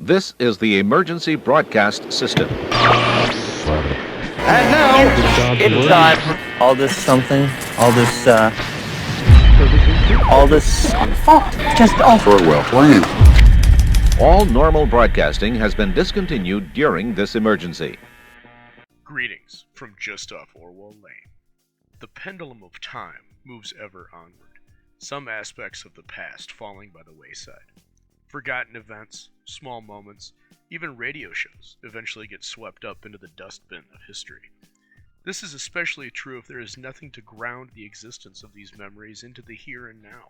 This is the emergency broadcast system. And now, it's time for all this something, just for well planned. All normal broadcasting has been discontinued during this emergency. Greetings from just off Orwell Lane. The pendulum of time moves ever onward, some aspects of the past falling by the wayside. Forgotten events, small moments, even radio shows eventually get swept up into the dustbin of history. This is especially true if there is nothing to ground the existence of these memories into the here and now.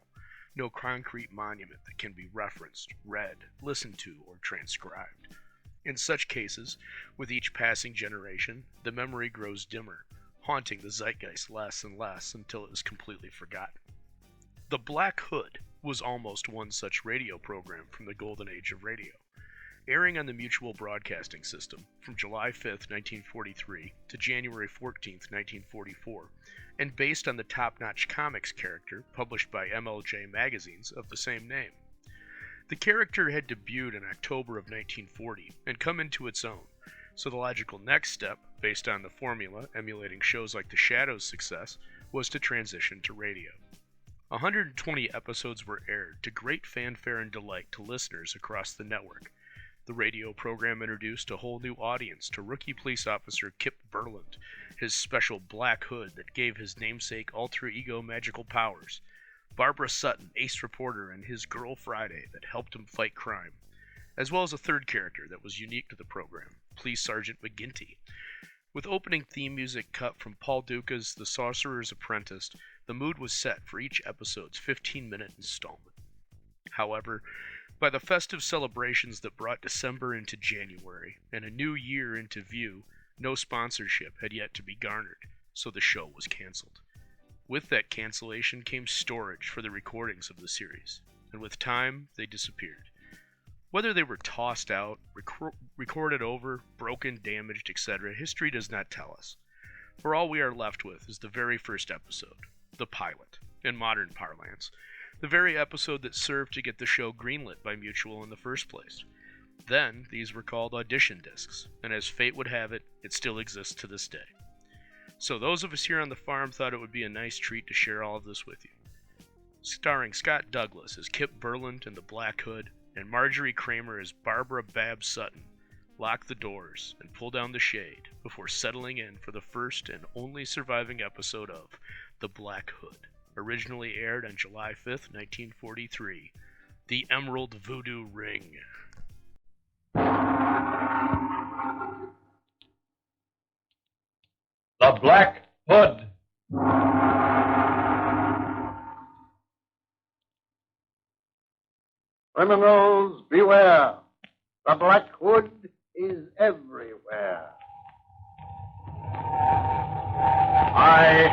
No concrete monument that can be referenced, read, listened to, or transcribed. In such cases, with each passing generation, the memory grows dimmer, haunting the zeitgeist less and less until it is completely forgotten. The Black Hood was almost one such radio program from the golden age of radio. Airing on the Mutual Broadcasting System from July 5, 1943 to January 14, 1944, and based on the top-notch comics character published by MLJ magazines of the same name. The character had debuted in October of 1940 and come into its own, so the logical next step, based on the formula emulating shows like The Shadow's success, was to transition to radio. 120 episodes were aired to great fanfare and delight to listeners across the network. The radio program introduced a whole new audience to rookie police officer Kip Burland, his special black hood that gave his namesake alter ego magical powers, Barbara Sutton, ace reporter, and his girl Friday that helped him fight crime, as well as a third character that was unique to the program, Police Sergeant McGinty. With opening theme music cut from Paul Duka's The Sorcerer's Apprentice, the mood was set for each episode's 15-minute installment. However, by the festive celebrations that brought December into January and a new year into view, no sponsorship had yet to be garnered, so the show was canceled. With that cancellation came storage for the recordings of the series, and with time, they disappeared. Whether they were tossed out, recorded over, broken, damaged, etc., history does not tell us. For all we are left with is the very first episode, the pilot, in modern parlance, the very episode that served to get the show greenlit by Mutual in the first place. Then, these were called audition discs, and as fate would have it, it still exists to this day. So those of us here on the farm thought it would be a nice treat to share all of this with you. Starring Scott Douglas as Kip Burland in the Black Hood, and Marjorie Cramer as Barbara Babs Sutton, lock the doors and pull down the shade before settling in for the first and only surviving episode of The Black Hood, originally aired on July 5th, 1943, The Emerald Voodoo Ring. The Black Hood. Criminals, beware. The Black Hood is everywhere. I,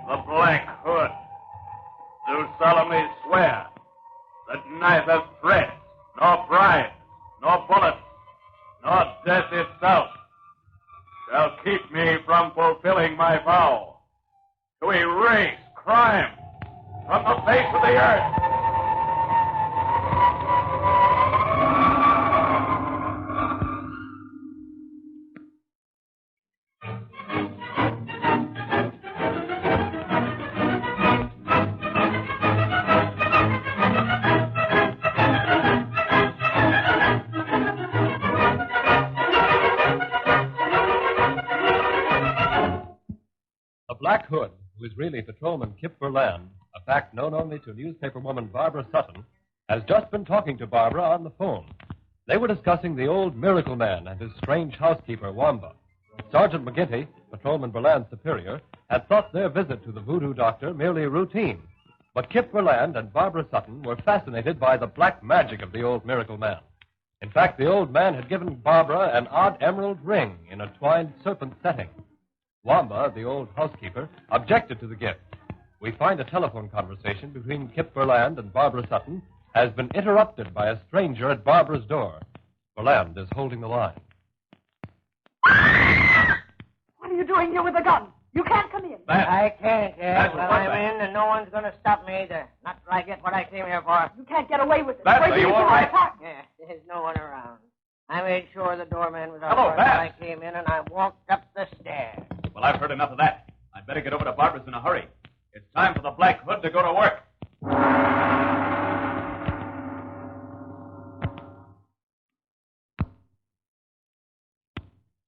the Black Hood, do solemnly swear that neither threats, nor bribes, nor bullets, nor death itself shall keep me from fulfilling my vow to erase crime from the face of the earth. Black Hood, who is really Patrolman Kip Burland, a fact known only to newspaperwoman Barbara Sutton, has just been talking to Barbara on the phone. They were discussing the old miracle man and his strange housekeeper, Wamba. Sergeant McGinty, Patrolman Burland's superior, had thought their visit to the voodoo doctor merely routine. But Kip Burland and Barbara Sutton were fascinated by the black magic of the old miracle man. In fact, the old man had given Barbara an odd emerald ring in a twined serpent setting. Wamba, the old housekeeper, objected to the gift. We find a telephone conversation between Kip Burland and Barbara Sutton has been interrupted by a stranger at Barbara's door. Burland is holding the line. What are you doing here with a gun? You can't come in. I can't, That's Well, what I'm that- in, and no one's going to stop me either. Not till I get what I came here for. You can't get away with it. Babs, Break are you into all my right? apartment. Yeah, there's no one around. I made sure the doorman was out Hello, when I Babs. came in, and I walked up the stairs. Well, I've heard enough of that. I'd better get over to Barbara's in a hurry. It's time for the Black Hood to go to work.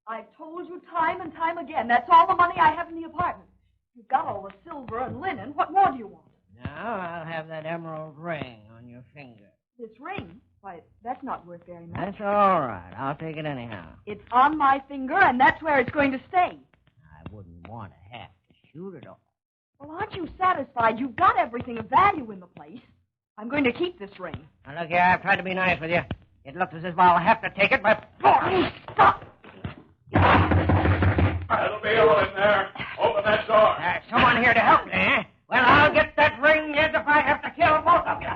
I've told you time and time again. That's all the money I have in the apartment. You've got all the silver and linen. What more do you want? Now I'll have that emerald ring on your finger. This ring? Why, that's not worth very much. That's all right. I'll take it anyhow. It's on my finger, and that's where it's going to stay. I wouldn't want to have to shoot it off. Well, aren't you satisfied? You've got everything of value in the place. I'm going to keep this ring. Now, look here, I've tried to be nice with you. It looks as if I'll have to take it by force. Stop! That'll be all in there. Open that door. Someone here to help me, eh? Well, I'll get that ring yet if I have to kill both of you.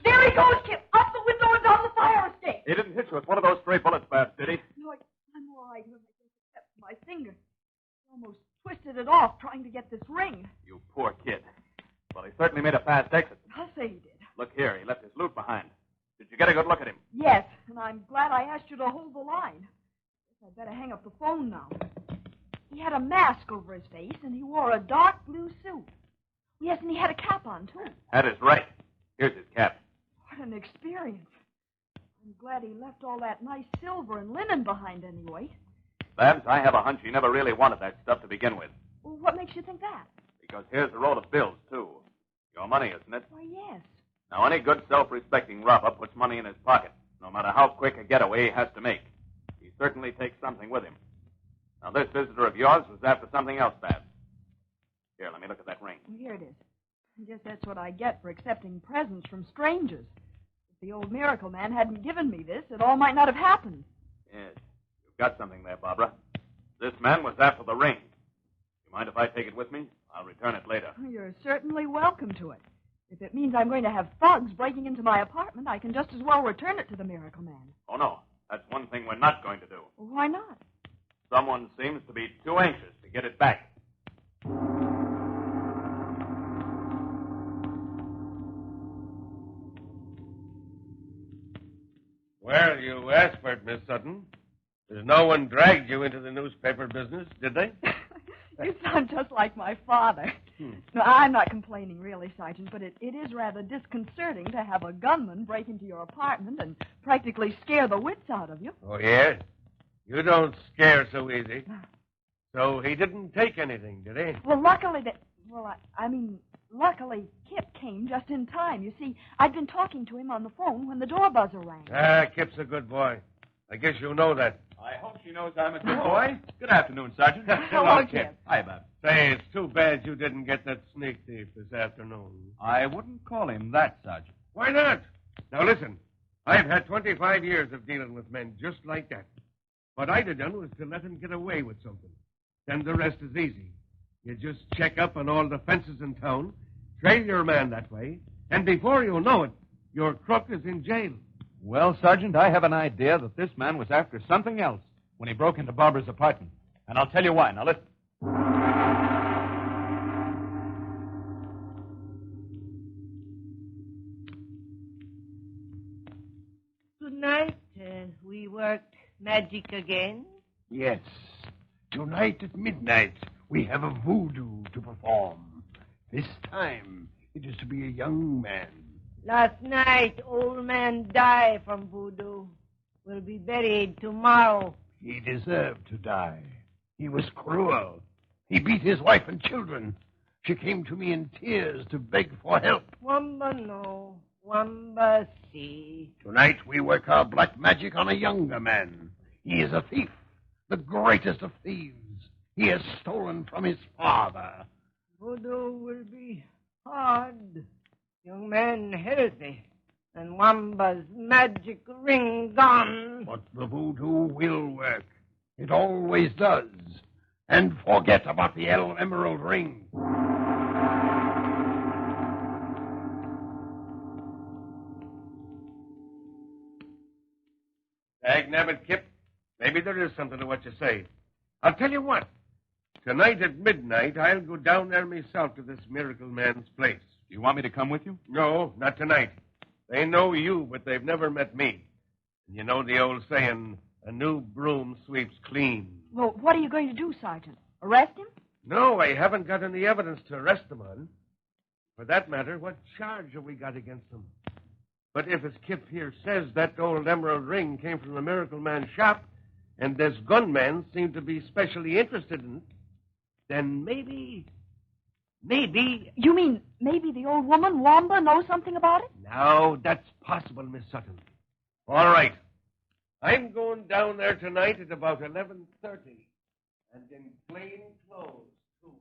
There he goes, Kip. Up the window and down the fire escape. He didn't hit you with one of those stray bullets, Babs, did he? No, I'm all right. Except my finger. I almost twisted it off trying to get this ring. You poor kid. Well, he certainly made a fast exit. I'll say he did. Look here, he left his loot behind. Did you get a good look at him? Yes, and I'm glad I asked you to hold the line. Guess I'd better hang up the phone now. He had a mask over his face, and he wore a dark blue suit. Yes, and he had a cap on, too. That is right. Here's his cap. What an experience. I'm glad he left all that nice silver and linen behind anyway. Babs, I have a hunch he never really wanted that stuff to begin with. Well, what makes you think that? Because here's a roll of bills, too. Your money, isn't it? Why, yes. Now, any good, self-respecting robber puts money in his pocket, no matter how quick a getaway he has to make. He certainly takes something with him. Now, this visitor of yours was after something else, Babs. Here, let me look at that ring. Here it is. I guess that's what I get for accepting presents from strangers. If the old miracle man hadn't given me this, it all might not have happened. Yes, you've got something there, Barbara. This man was after the ring. You mind if I take it with me? I'll return it later. You're certainly welcome to it. If it means I'm going to have thugs breaking into my apartment, I can just as well return it to the miracle man. Oh, no. That's one thing we're not going to do. Well, why not? Someone seems to be too anxious to get it back. Well, you asked for it, Miss Sutton. There's no one dragged you into the newspaper business, did they? You sound just like my father. No, I'm not complaining, really, Sergeant, but it is rather disconcerting to have a gunman break into your apartment and practically scare the wits out of you. Oh, yes? You don't scare so easy. So he didn't take anything, did he? Well, luckily luckily Kip came just in time. You see, I'd been talking to him on the phone when the door buzzer rang. Kip's a good boy. I guess you know that. I hope she knows I'm a good boy. Good afternoon, Sergeant. Hello, Kip. Hi, Bob. Say, it's too bad you didn't get that sneak thief this afternoon. I wouldn't call him that, Sergeant. Why not? Now, listen. I've had 25 years of dealing with men just like that. What I'd have done was to let him get away with something. Then the rest is easy. You just check up on all the fences in town, trail your man that way, and before you know it, your crook is in jail. Well, Sergeant, I have an idea that this man was after something else when he broke into Barbara's apartment. And I'll tell you why. Now, listen. Tonight, we worked magic again. Yes. Tonight at midnight, we have a voodoo to perform. This time, it is to be a young man. Last night, old man died from voodoo. Will be buried tomorrow. He deserved to die. He was cruel. He beat his wife and children. She came to me in tears to beg for help. Wamba no, Wamba see. Tonight, we work our black magic on a younger man. He is a thief, the greatest of thieves. He has stolen from his father. Voodoo will be hard. Young man healthy, and Wamba's magic ring gone. But the voodoo will work. It always does. And forget about the emerald ring. Dagnabbit, Kip. Maybe there is something to what you say. I'll tell you what. Tonight at midnight, I'll go down there myself to this miracle man's place. You want me to come with you? No, not tonight. They know you, but they've never met me. You know the old saying, a new broom sweeps clean. Well, what are you going to do, Sergeant? Arrest him? No, I haven't got any evidence to arrest them on. For that matter, what charge have we got against them? But if, as Kip here says, that old emerald ring came from the miracle man's shop, and this gunman seemed to be specially interested in it, then maybe... You mean maybe the old woman, Wamba, knows something about it? Now, that's possible, Miss Sutton. All right. I'm going down there tonight at about 11:30. And in plain clothes, too.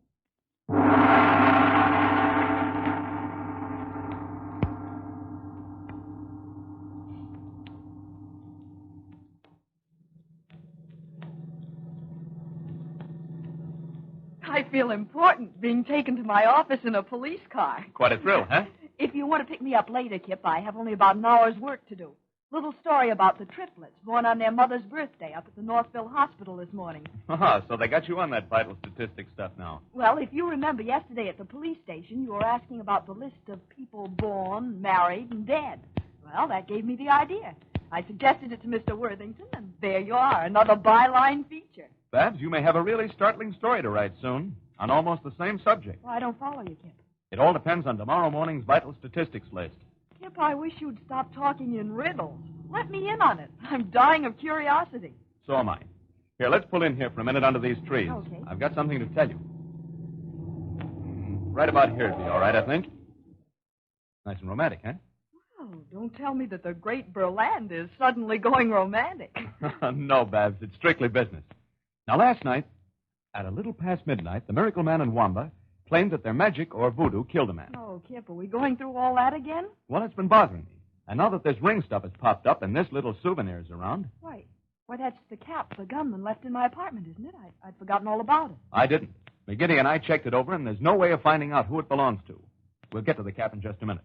I feel important being taken to my office in a police car. Quite a thrill, huh? If you want to pick me up later, Kip, I have only about an hour's work to do. Little story about the triplets born on their mother's birthday up at the Northville Hospital this morning. So they got you on that vital statistics stuff now. Well, if you remember yesterday at the police station, you were asking about the list of people born, married, and dead. Well, that gave me the idea. I suggested it to Mr. Worthington, and there you are, another byline feature. Babs, you may have a really startling story to write soon on almost the same subject. Well, I don't follow you, Kip. It all depends on tomorrow morning's vital statistics list. Kip, I wish you'd stop talking in riddles. Let me in on it. I'm dying of curiosity. So am I. Here, let's pull in here for a minute under these trees. Okay. I've got something to tell you. Right about here would be all right, I think. Nice and romantic, huh? Oh, don't tell me that the great Burland is suddenly going romantic. No, Babs, it's strictly business. Now, last night, at a little past midnight, the Miracle Man and Wamba claimed that their magic or voodoo killed a man. Oh, Kip, are we going through all that again? Well, it's been bothering me. And now that this ring stuff has popped up and this little souvenir's around... Why, that's the cap the gunman left in my apartment, isn't it? I'd forgotten all about it. I didn't. McGinty and I checked it over, and there's no way of finding out who it belongs to. We'll get to the cap in just a minute.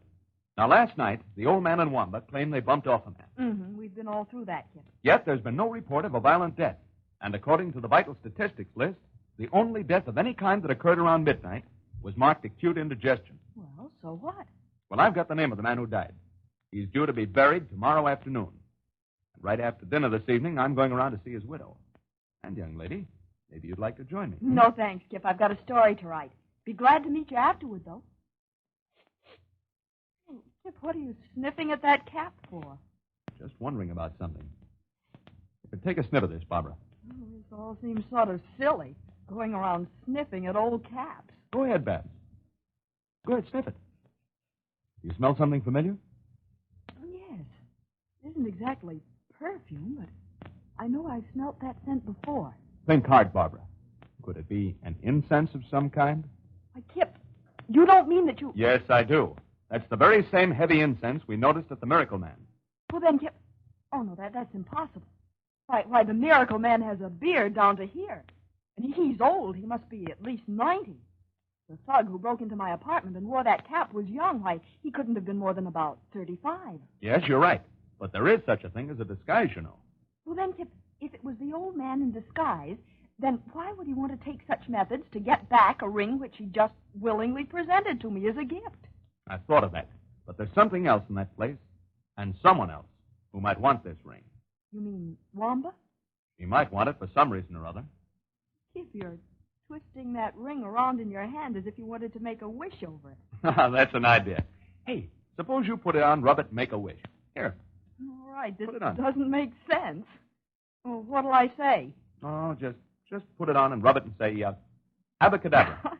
Now, last night, the old man and Wamba claimed they bumped off a man. Mm-hmm. We've been all through that, Kip. Yet there's been no report of a violent death. And according to the vital statistics list, the only death of any kind that occurred around midnight was marked acute indigestion. Well, so what? Well, I've got the name of the man who died. He's due to be buried tomorrow afternoon. And right after dinner this evening, I'm going around to see his widow. And, young lady, maybe you'd like to join me. No, thanks, Kip. I've got a story to write. Be glad to meet you afterward, though. Oh, Kip, what are you sniffing at that cap for? Just wondering about something. You could take a sniff of this, Barbara. Oh, this all seems sort of silly, going around sniffing at old caps. Go ahead, Babs. Go ahead, sniff it. You smell something familiar? Oh, yes. It isn't exactly perfume, but I know I've smelt that scent before. Think hard, Barbara. Could it be an incense of some kind? Why, Kip, you don't mean that you... Yes, I do. That's the very same heavy incense we noticed at the Miracle Man. Well, then, Kip... Oh, no, that's impossible. Why, the Miracle Man has a beard down to here. And he's old. He must be at least 90. The thug who broke into my apartment and wore that cap was young. Why, he couldn't have been more than about 35. Yes, you're right. But there is such a thing as a disguise, you know. Well, then, Kip, if it was the old man in disguise, then why would he want to take such methods to get back a ring which he just willingly presented to me as a gift? I thought of that. But there's something else in that place, and someone else who might want this ring. You mean Wamba? He might want it for some reason or other. Kip, you're twisting that ring around in your hand as if you wanted to make a wish over it. That's an idea. Hey, suppose you put it on, rub it, and make a wish. Here. All right, this Put it on. doesn't make sense. Well, what'll I say? Oh, just put it on and rub it and say, abracadabra.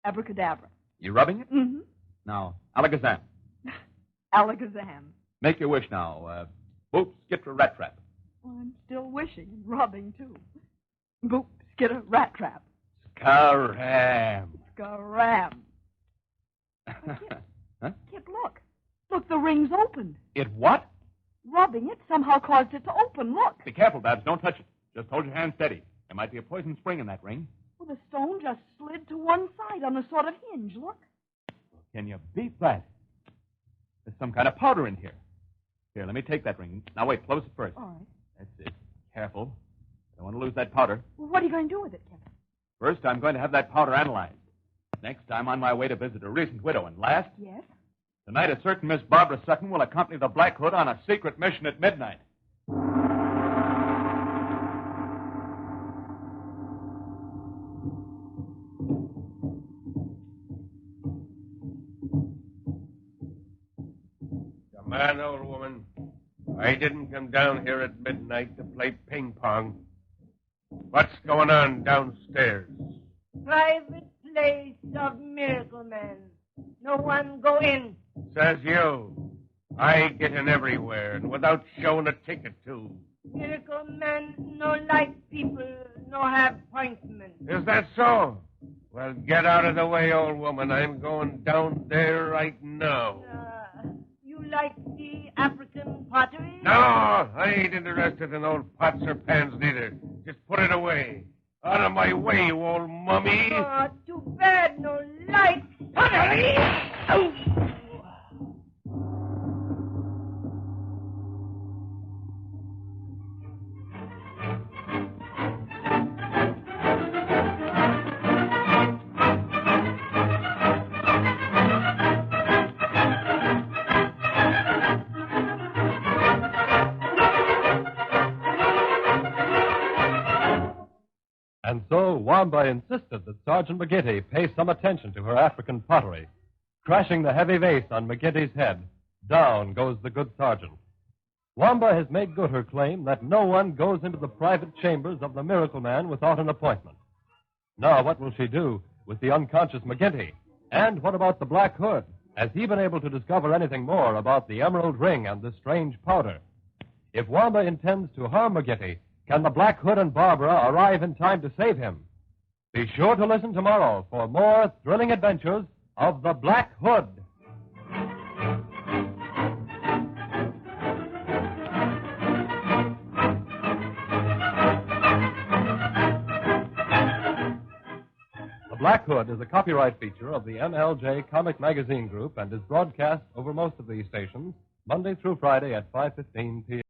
Abracadabra. You rubbing it? Mm-hmm. Now, alakazam. Alakazam. Make your wish now. Boop, skitra, rat trap. Well, I'm still wishing and rubbing, too. Boop, skitter, rat trap. Skaram. Skaram. Kip, Huh? Kip, look. Look, the ring's opened. It what? Rubbing it somehow caused it to open. Look. Be careful, Babs. Don't touch it. Just hold your hand steady. There might be a poison spring in that ring. Well, the stone just slid to one side on a sort of hinge. Look. Can you beat that? There's some kind of powder in here. Here, let me take that ring. Now, wait. Close it first. All right. That's it. Careful. Don't want to lose that powder. Well, what are you going to do with it, Captain? First, I'm going to have that powder analyzed. Next, I'm on my way to visit a recent widow. And last, Yes? tonight a certain Miss Barbara Sutton will accompany the Black Hood on a secret mission at midnight. Come on, old woman. I didn't come down here at midnight to play ping pong. What's going on downstairs? Private place of Miracle Man. No one go in. Says you. I get in everywhere, and without showing a ticket, too. Miracle Man no like people, no have appointment. Is that so? Well, get out of the way, old woman. I'm going down there right now. You like the African pottery? No, I ain't interested in old pots or pans neither. Just put it away. Out of my way, you old mummy. Oh, too bad, no like pottery. Oh. And so Wamba insisted that Sergeant McGinty pay some attention to her African pottery. Crashing the heavy vase on McGinty's head, down goes the good sergeant. Wamba has made good her claim that no one goes into the private chambers of the Miracle Man without an appointment. Now, what will she do with the unconscious McGinty? And what about the Black Hood? Has he been able to discover anything more about the emerald ring and the strange powder? If Wamba intends to harm McGinty, can the Black Hood and Barbara arrive in time to save him? Be sure to listen tomorrow for more thrilling adventures of the Black Hood. The Black Hood is a copyright feature of the MLJ Comic Magazine Group and is broadcast over most of these stations Monday through Friday at 5:15 p.m.